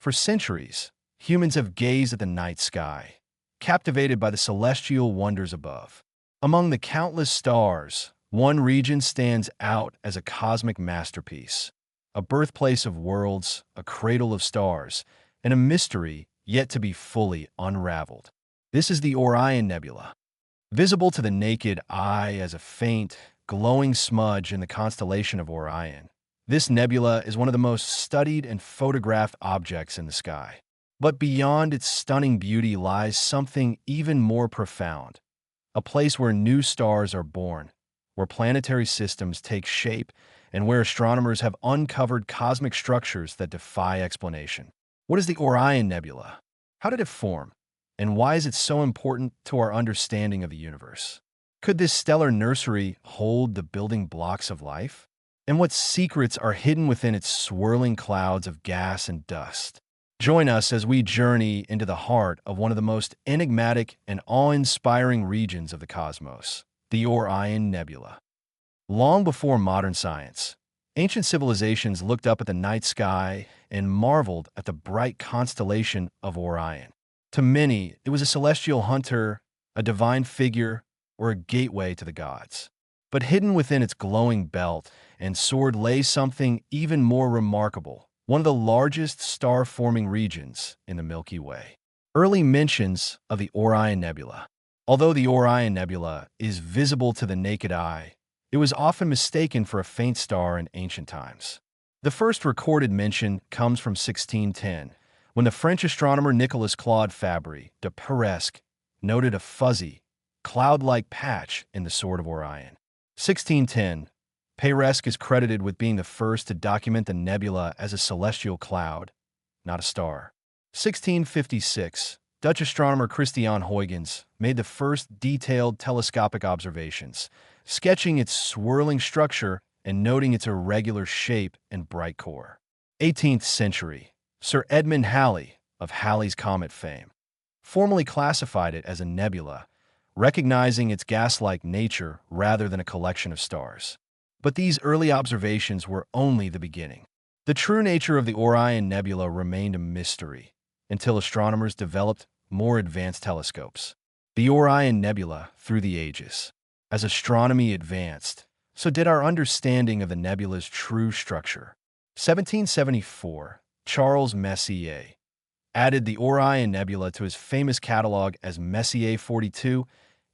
For centuries, humans have gazed at the night sky, captivated by the celestial wonders above. Among the countless stars, one region stands out as a cosmic masterpiece, a birthplace of worlds, a cradle of stars, and a mystery yet to be fully unraveled. This is the Orion Nebula. Visible to the naked eye as a faint, glowing smudge in the constellation of Orion, this nebula is one of the most studied and photographed objects in the sky. But beyond its stunning beauty lies something even more profound, a place where new stars are born, where planetary systems take shape, and where astronomers have uncovered cosmic structures that defy explanation. What is the Orion Nebula? How did it form? And why is it so important to our understanding of the universe? Could this stellar nursery hold the building blocks of life? And what secrets are hidden within its swirling clouds of gas and dust? Join us as we journey into the heart of one of the most enigmatic and awe-inspiring regions of the cosmos, the Orion Nebula. Long before modern science, ancient civilizations looked up at the night sky and marveled at the bright constellation of Orion. To many, it was a celestial hunter, a divine figure, or a gateway to the gods. But hidden within its glowing belt and sword lay something even more remarkable, one of the largest star-forming regions in the Milky Way. Early mentions of the Orion Nebula. Although the Orion Nebula is visible to the naked eye, it was often mistaken for a faint star in ancient times. The first recorded mention comes from 1610, when the French astronomer Nicolas Claude Fabry de Peiresc noted a fuzzy, cloud-like patch in the sword of Orion. 1610, Peiresc is credited with being the first to document the nebula as a celestial cloud, not a star. 1656, Dutch astronomer Christiaan Huygens made the first detailed telescopic observations, sketching its swirling structure and noting its irregular shape and bright core. 18th century, Sir Edmund Halley, of Halley's Comet fame, formally classified it as a nebula, recognizing its gas-like nature rather than a collection of stars. But these early observations were only the beginning. The true nature of the Orion Nebula remained a mystery until astronomers developed more advanced telescopes. The Orion Nebula through the ages. As astronomy advanced, so did our understanding of the nebula's true structure. 1774, Charles Messier added the Orion Nebula to his famous catalog as Messier 42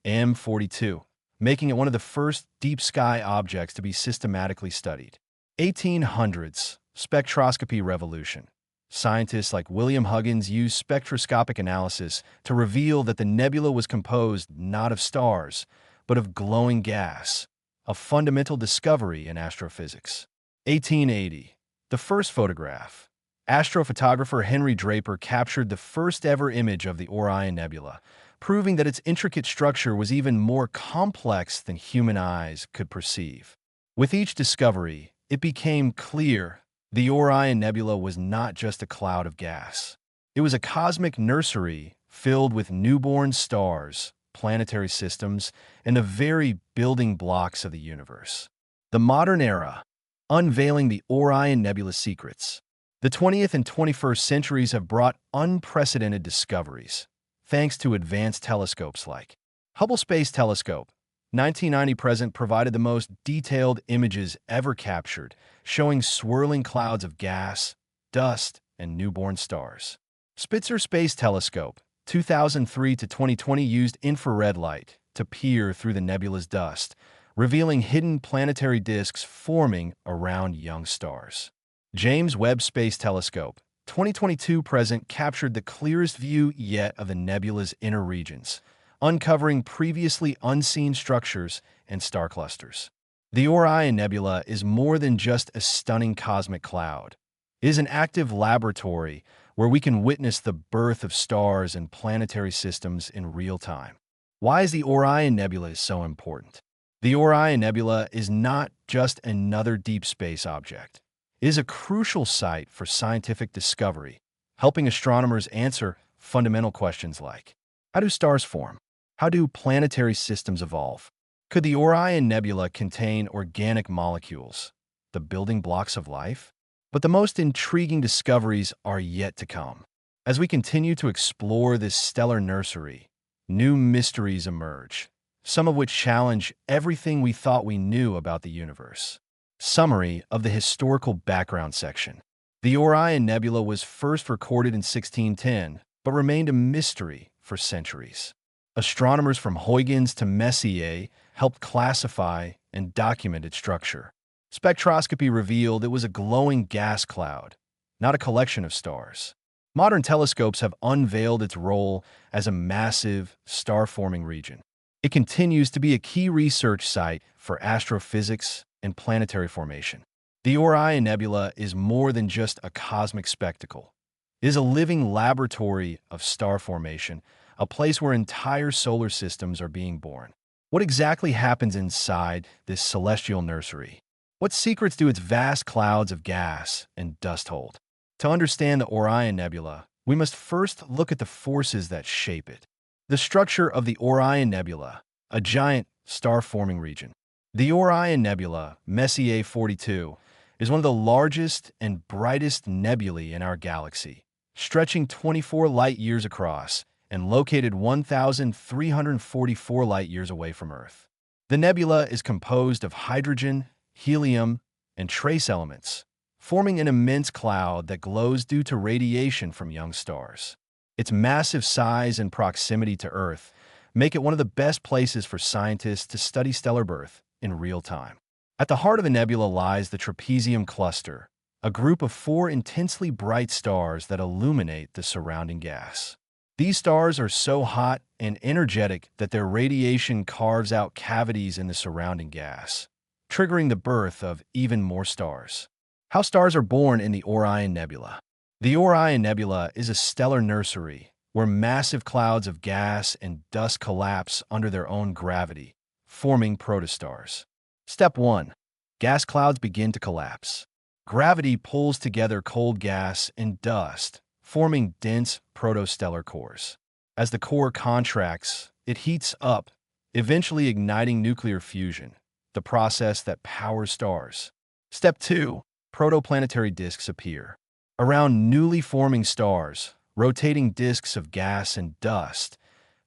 M42, making it one of the first deep sky objects to be systematically studied. 1800s, spectroscopy revolution. Scientists like William Huggins used spectroscopic analysis to reveal that the nebula was composed not of stars, but of glowing gas, a fundamental discovery in astrophysics. 1880, the first photograph. Astrophotographer Henry Draper captured the first-ever image of the Orion Nebula, proving that its intricate structure was even more complex than human eyes could perceive. With each discovery, it became clear the Orion Nebula was not just a cloud of gas. It was a cosmic nursery filled with newborn stars, planetary systems, and the very building blocks of the universe. The modern era, unveiling the Orion Nebula secrets. The 20th and 21st centuries have brought unprecedented discoveries, thanks to advanced telescopes like Hubble Space Telescope, 1990 present, provided the most detailed images ever captured, showing swirling clouds of gas, dust, and newborn stars. Spitzer Space Telescope, 2003 to 2020, used infrared light to peer through the nebula's dust, revealing hidden planetary disks forming around young stars. James Webb Space Telescope, 2022 present, captured the clearest view yet of the nebula's inner regions, uncovering previously unseen structures and star clusters. The Orion Nebula is more than just a stunning cosmic cloud. It is an active laboratory where we can witness the birth of stars and planetary systems in real time. Why is the Orion Nebula so important? The Orion Nebula is not just another deep space object. It is a crucial site for scientific discovery, helping astronomers answer fundamental questions like, how do stars form? How do planetary systems evolve? Could the Orion Nebula contain organic molecules, the building blocks of life? But the most intriguing discoveries are yet to come. As we continue to explore this stellar nursery, new mysteries emerge, some of which challenge everything we thought we knew about the universe. Summary of the historical background section. The Orion Nebula was first recorded in 1610, but remained a mystery for centuries. Astronomers from Huygens to Messier helped classify and document its structure. Spectroscopy revealed it was a glowing gas cloud, not a collection of stars. Modern telescopes have unveiled its role as a massive, star-forming region. It continues to be a key research site for astrophysics and planetary formation. The Orion Nebula is more than just a cosmic spectacle. It is a living laboratory of star formation, a place where entire solar systems are being born. What exactly happens inside this celestial nursery? What secrets do its vast clouds of gas and dust hold? To understand the Orion Nebula, we must first look at the forces that shape it. The structure of the Orion Nebula, a giant star-forming region. The Orion Nebula, Messier 42, is one of the largest and brightest nebulae in our galaxy, stretching 24 light-years across and located 1,344 light-years away from Earth. The nebula is composed of hydrogen, helium, and trace elements, forming an immense cloud that glows due to radiation from young stars. Its massive size and proximity to Earth make it one of the best places for scientists to study stellar birth in real time. At the heart of the nebula lies the trapezium cluster, a group of 4 intensely bright stars that illuminate the surrounding gas. These stars are so hot and energetic that their radiation carves out cavities in the surrounding gas, triggering the birth of even more stars. How stars are born in the Orion Nebula. The Orion Nebula is a stellar nursery where massive clouds of gas and dust collapse under their own gravity, forming protostars. Step 1. Gas clouds begin to collapse. Gravity pulls together cold gas and dust, forming dense protostellar cores. As the core contracts, it heats up, eventually igniting nuclear fusion, the process that powers stars. Step 2. Protoplanetary disks appear. Around newly forming stars, rotating disks of gas and dust,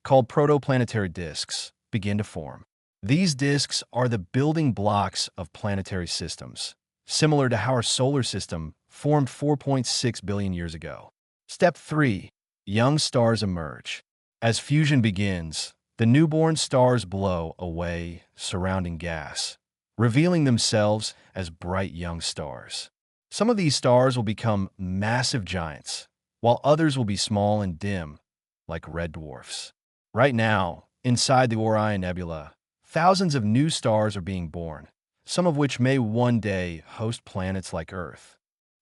called protoplanetary disks, begin to form. These disks are the building blocks of planetary systems, similar to how our solar system formed 4.6 billion years ago. Step 3. Young stars emerge. As fusion begins, the newborn stars blow away surrounding gas, revealing themselves as bright young stars. Some of these stars will become massive giants, while others will be small and dim, like red dwarfs. Right now, inside the Orion Nebula, thousands of new stars are being born, some of which may one day host planets like Earth.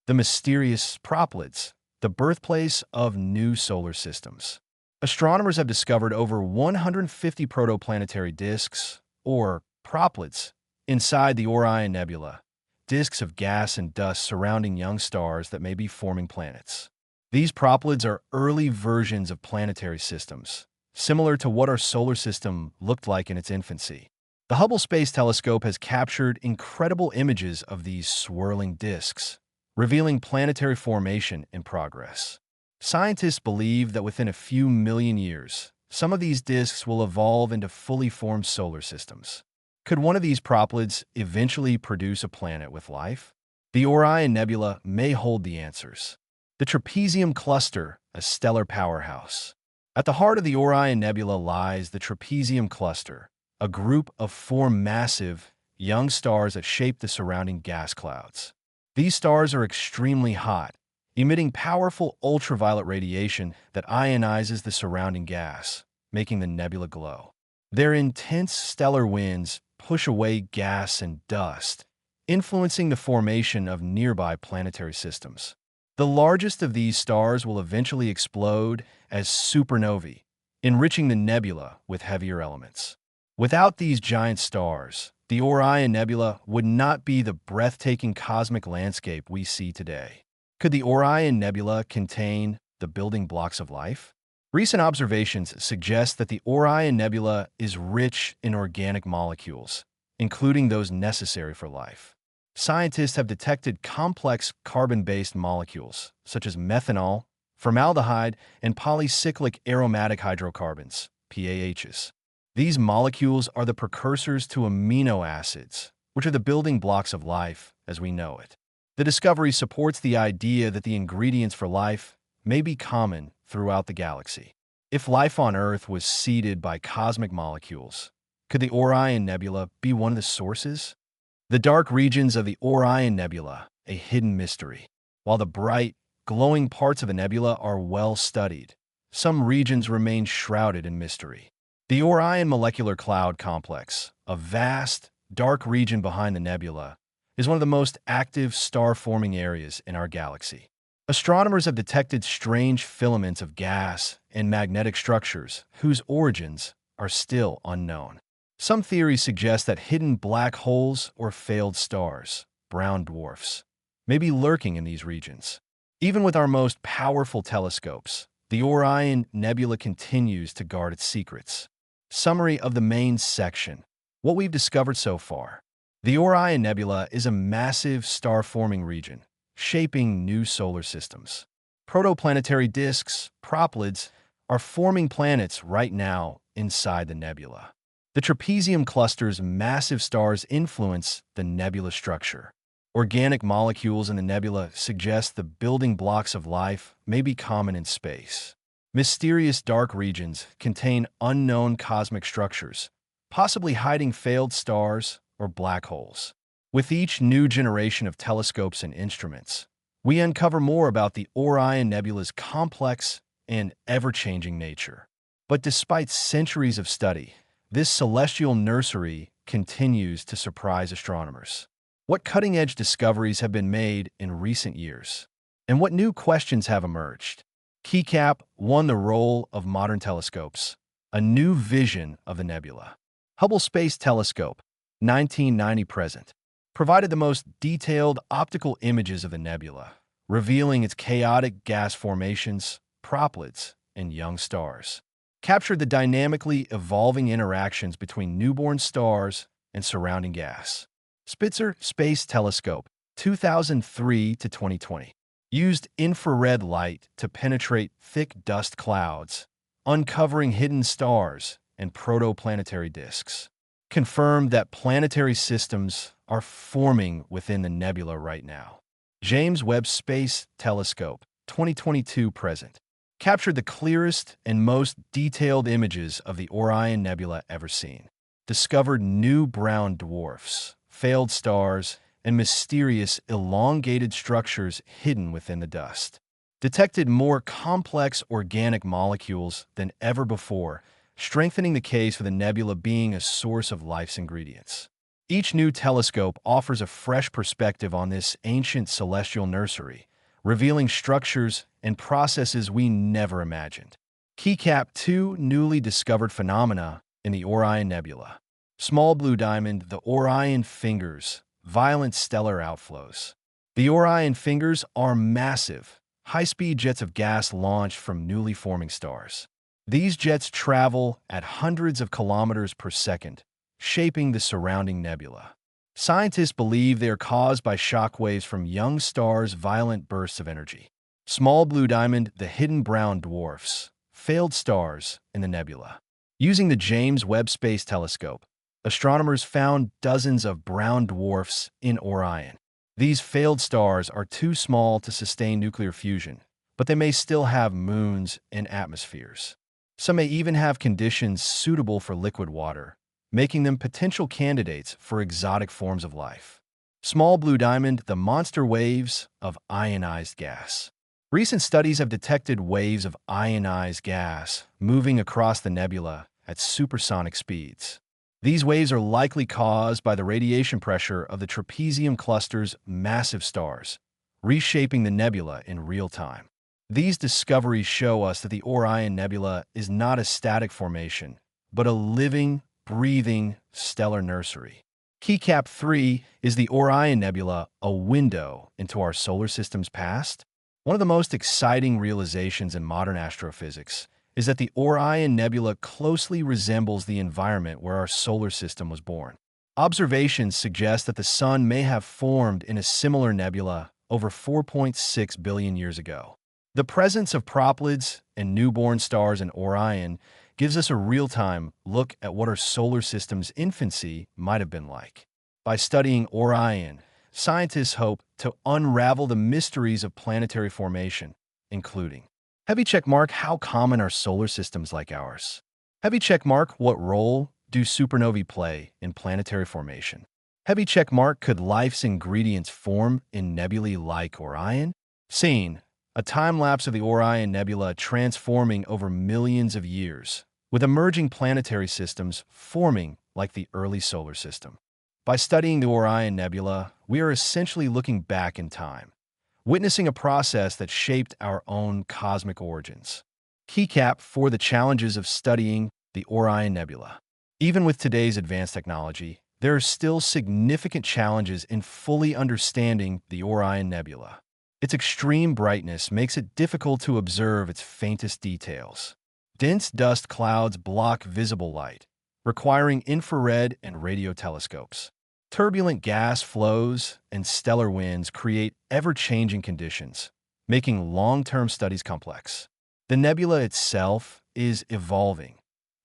The mysterious proplyds, the birthplace of new solar systems. Astronomers have discovered over 150 protoplanetary disks, or proplyds, inside the Orion Nebula, disks of gas and dust surrounding young stars that may be forming planets. These proplyds are early versions of planetary systems, similar to what our solar system looked like in its infancy. The Hubble Space Telescope has captured incredible images of these swirling disks, revealing planetary formation in progress. Scientists believe that within a few million years, some of these disks will evolve into fully formed solar systems. Could one of these proplyds eventually produce a planet with life? The Orion Nebula may hold the answers. The trapezium cluster, a stellar powerhouse. At the heart of the Orion Nebula lies the trapezium cluster, a group of 4 massive, young stars that shape the surrounding gas clouds. These stars are extremely hot, emitting powerful ultraviolet radiation that ionizes the surrounding gas, making the nebula glow. Their intense stellar winds push away gas and dust, influencing the formation of nearby planetary systems. The largest of these stars will eventually explode as supernovae, enriching the nebula with heavier elements. Without these giant stars, the Orion Nebula would not be the breathtaking cosmic landscape we see today. Could the Orion Nebula contain the building blocks of life? Recent observations suggest that the Orion Nebula is rich in organic molecules, including those necessary for life. Scientists have detected complex carbon-based molecules, such as methanol, formaldehyde, and polycyclic aromatic hydrocarbons, PAHs. These molecules are the precursors to amino acids, which are the building blocks of life as we know it. The discovery supports the idea that the ingredients for life may be common throughout the galaxy. If life on Earth was seeded by cosmic molecules, could the Orion Nebula be one of the sources? The dark regions of the Orion Nebula, a hidden mystery. While the bright, glowing parts of the nebula are well studied, some regions remain shrouded in mystery. The Orion Molecular Cloud Complex, a vast, dark region behind the nebula, is one of the most active star-forming areas in our galaxy. Astronomers have detected strange filaments of gas and magnetic structures whose origins are still unknown. Some theories suggest that hidden black holes or failed stars, brown dwarfs, may be lurking in these regions. Even with our most powerful telescopes, the Orion Nebula continues to guard its secrets. Summary of the main section. What we've discovered so far. The Orion Nebula is a massive star-forming region, shaping new solar systems. Protoplanetary disks, proplyds, are forming planets right now inside the nebula. The trapezium cluster's massive stars influence the nebula structure. Organic molecules in the nebula suggest the building blocks of life may be common in space. Mysterious dark regions contain unknown cosmic structures, possibly hiding failed stars or black holes. With each new generation of telescopes and instruments, we uncover more about the Orion Nebula's complex and ever-changing nature. But despite centuries of study, this celestial nursery continues to surprise astronomers. What cutting-edge discoveries have been made in recent years? And what new questions have emerged? KeyCap won the role of modern telescopes, a new vision of the nebula. Hubble Space Telescope, 1990 present, provided the most detailed optical images of the nebula, revealing its chaotic gas formations, proplyds, and young stars. Captured the dynamically evolving interactions between newborn stars and surrounding gas. Spitzer Space Telescope, 2003 to 2020, used infrared light to penetrate thick dust clouds, uncovering hidden stars and protoplanetary disks. Confirmed that planetary systems are forming within the nebula right now. James Webb Space Telescope, 2022 present, captured the clearest and most detailed images of the Orion Nebula ever seen. Discovered new brown dwarfs, failed stars, and mysterious elongated structures hidden within the dust. Detected more complex organic molecules than ever before, strengthening the case for the nebula being a source of life's ingredients. Each new telescope offers a fresh perspective on this ancient celestial nursery, revealing structures and processes we never imagined. KeyCap 2 newly discovered phenomena in the Orion Nebula. Small blue diamond, the Orion Fingers, violent stellar outflows. The Orion Fingers are massive, high-speed jets of gas launched from newly forming stars. These jets travel at hundreds of kilometers per second, shaping the surrounding nebula. Scientists believe they are caused by shock waves from young stars' violent bursts of energy. Small blue diamond, the hidden brown dwarfs, failed stars in the nebula. Using the James Webb Space Telescope, astronomers found dozens of brown dwarfs in Orion. These failed stars are too small to sustain nuclear fusion, but they may still have moons and atmospheres. Some may even have conditions suitable for liquid water, making them potential candidates for exotic forms of life. Small blue diamond, the monster waves of ionized gas. Recent studies have detected waves of ionized gas moving across the nebula at supersonic speeds. These waves are likely caused by the radiation pressure of the trapezium cluster's massive stars, reshaping the nebula in real time. These discoveries show us that the Orion Nebula is not a static formation, but a living, breathing stellar nursery. KeyCap 3 is the Orion Nebula, a window into our solar system's past? One of the most exciting realizations in modern astrophysics is that the Orion Nebula closely resembles the environment where our solar system was born. Observations suggest that the Sun may have formed in a similar nebula over 4.6 billion years ago. The presence of proplyds and newborn stars in Orion gives us a real-time look at what our solar system's infancy might have been like. By studying Orion, scientists hope to unravel the mysteries of planetary formation, including heavy checkmark, how common are solar systems like ours? Heavy checkmark, what role do supernovae play in planetary formation? Heavy checkmark, could life's ingredients form in nebulae like Orion? Scene: a time-lapse of the Orion Nebula transforming over millions of years, with emerging planetary systems forming like the early solar system. By studying the Orion Nebula, we are essentially looking back in time, witnessing a process that shaped our own cosmic origins. Keycap for the challenges of studying the Orion Nebula. Even with today's advanced technology, there are still significant challenges in fully understanding the Orion Nebula. Its extreme brightness makes it difficult to observe its faintest details. Dense dust clouds block visible light, requiring infrared and radio telescopes. Turbulent gas flows and stellar winds create ever-changing conditions, making long-term studies complex. The nebula itself is evolving.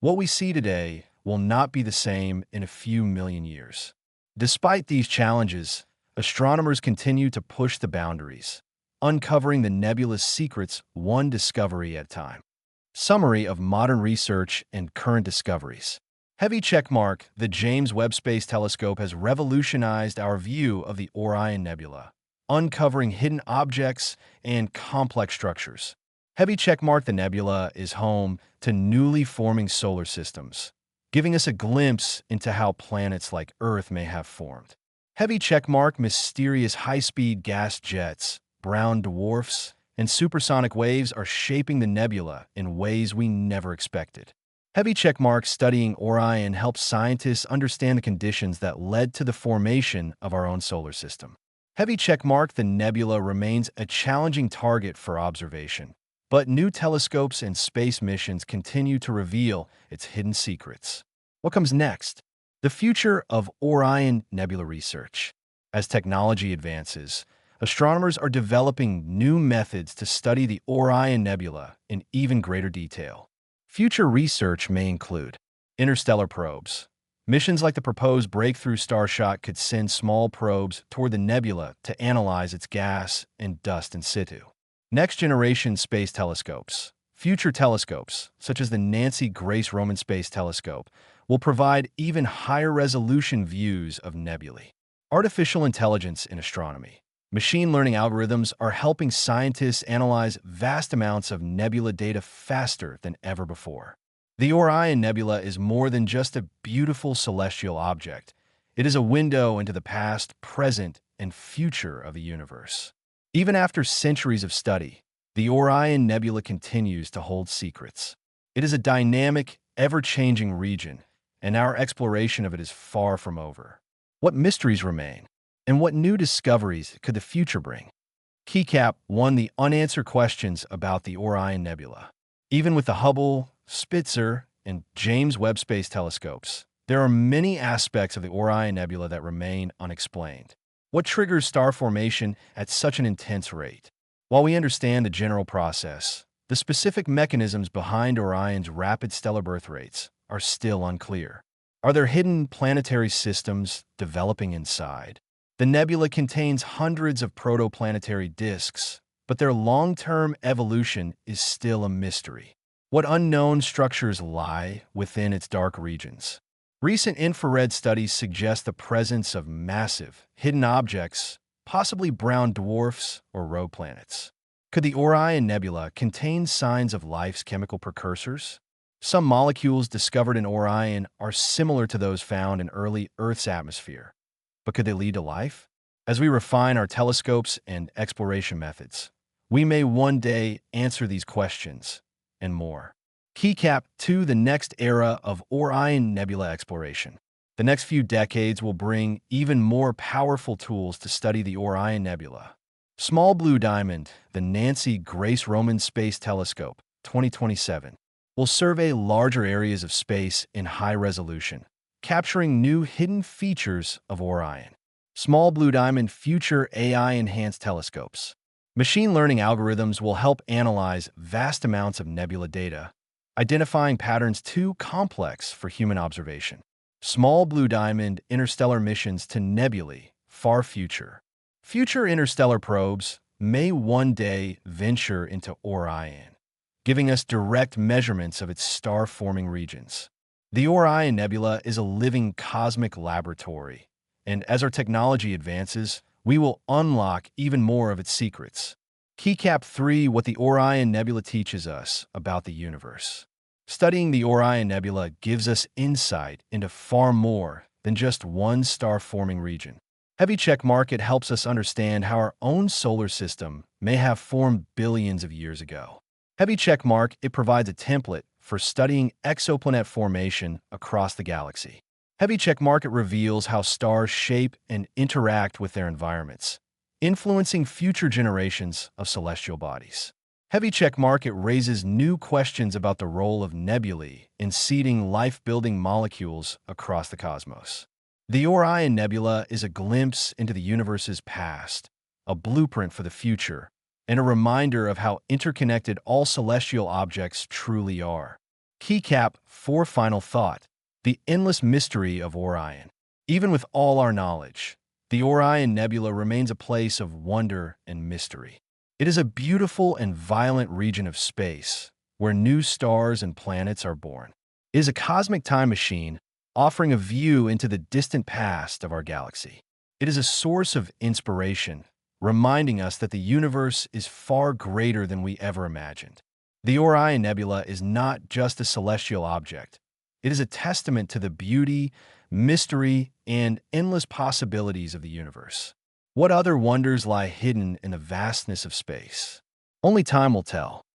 What we see today will not be the same in a few million years. Despite these challenges, astronomers continue to push the boundaries, uncovering the nebula's secrets one discovery at a time. Summary of modern research and current discoveries. Heavy checkmark, the James Webb Space Telescope has revolutionized our view of the Orion Nebula, uncovering hidden objects and complex structures. Heavy checkmark, the nebula is home to newly forming solar systems, giving us a glimpse into how planets like Earth may have formed. Heavy checkmark, mysterious high-speed gas jets, brown dwarfs, and supersonic waves are shaping the nebula in ways we never expected. Heavy checkmark, studying Orion helps scientists understand the conditions that led to the formation of our own solar system. Heavy checkmark, the nebula remains a challenging target for observation, but new telescopes and space missions continue to reveal its hidden secrets. What comes next? The future of Orion Nebula research. As technology advances, astronomers are developing new methods to study the Orion Nebula in even greater detail. Future research may include interstellar probes. Missions like the proposed Breakthrough Starshot could send small probes toward the nebula to analyze its gas and dust in situ. Next-generation space telescopes. Future telescopes, such as the Nancy Grace Roman Space Telescope, will provide even higher-resolution views of nebulae. Artificial intelligence in astronomy. Machine learning algorithms are helping scientists analyze vast amounts of nebula data faster than ever before. The Orion Nebula is more than just a beautiful celestial object. It is a window into the past, present, and future of the universe. Even after centuries of study, the Orion Nebula continues to hold secrets. It is a dynamic, ever-changing region, and our exploration of it is far from over. What mysteries remain? And what new discoveries could the future bring? Keycap 1. The unanswered questions about the Orion Nebula. Even with the Hubble, Spitzer, and James Webb Space Telescopes, there are many aspects of the Orion Nebula that remain unexplained. What triggers star formation at such an intense rate? While we understand the general process, the specific mechanisms behind Orion's rapid stellar birth rates are still unclear. Are there hidden planetary systems developing inside? The nebula contains hundreds of protoplanetary disks, but their long-term evolution is still a mystery. What unknown structures lie within its dark regions? Recent infrared studies suggest the presence of massive, hidden objects, possibly brown dwarfs or rogue planets. Could the Orion Nebula contain signs of life's chemical precursors? Some molecules discovered in Orion are similar to those found in early Earth's atmosphere. But could they lead to life? As we refine our telescopes and exploration methods, we may one day answer these questions and more. Keycap 2. The next era of Orion Nebula exploration. The next few decades will bring even more powerful tools to study the Orion Nebula. Small Blue Diamond, the Nancy Grace Roman Space Telescope, 2027, will survey larger areas of space in high resolution, capturing new hidden features of Orion. Small Blue Diamond Future AI-enhanced telescopes. Machine learning algorithms will help analyze vast amounts of nebula data, identifying patterns too complex for human observation. Small Blue Diamond interstellar missions to nebulae, far future. Future interstellar probes may one day venture into Orion, giving us direct measurements of its star-forming regions. The Orion Nebula is a living cosmic laboratory, and as our technology advances, we will unlock even more of its secrets. Keycap 3: What the Orion Nebula teaches us about the universe. Studying the Orion Nebula gives us insight into far more than just one star-forming region. Heavy check mark: it helps us understand how our own solar system may have formed billions of years ago. Heavy check mark: it provides a template for studying exoplanet formation across the galaxy. Heavy check mark: it reveals how stars shape and interact with their environments, influencing future generations of celestial bodies. Heavy check mark: it raises new questions about the role of nebulae in seeding life-building molecules across the cosmos. The Orion Nebula is a glimpse into the universe's past, a blueprint for the future, and a reminder of how interconnected all celestial objects truly are. Keycap 4: Final thought: the endless mystery of Orion. Even with all our knowledge, the Orion Nebula remains a place of wonder and mystery. It is a beautiful and violent region of space, where new stars and planets are born. It is a cosmic time machine, offering a view into the distant past of our galaxy. It is a source of inspiration, reminding us that the universe is far greater than we ever imagined. The Orion Nebula is not just a celestial object. It is a testament to the beauty, mystery, and endless possibilities of the universe. What other wonders lie hidden in the vastness of space? Only time will tell.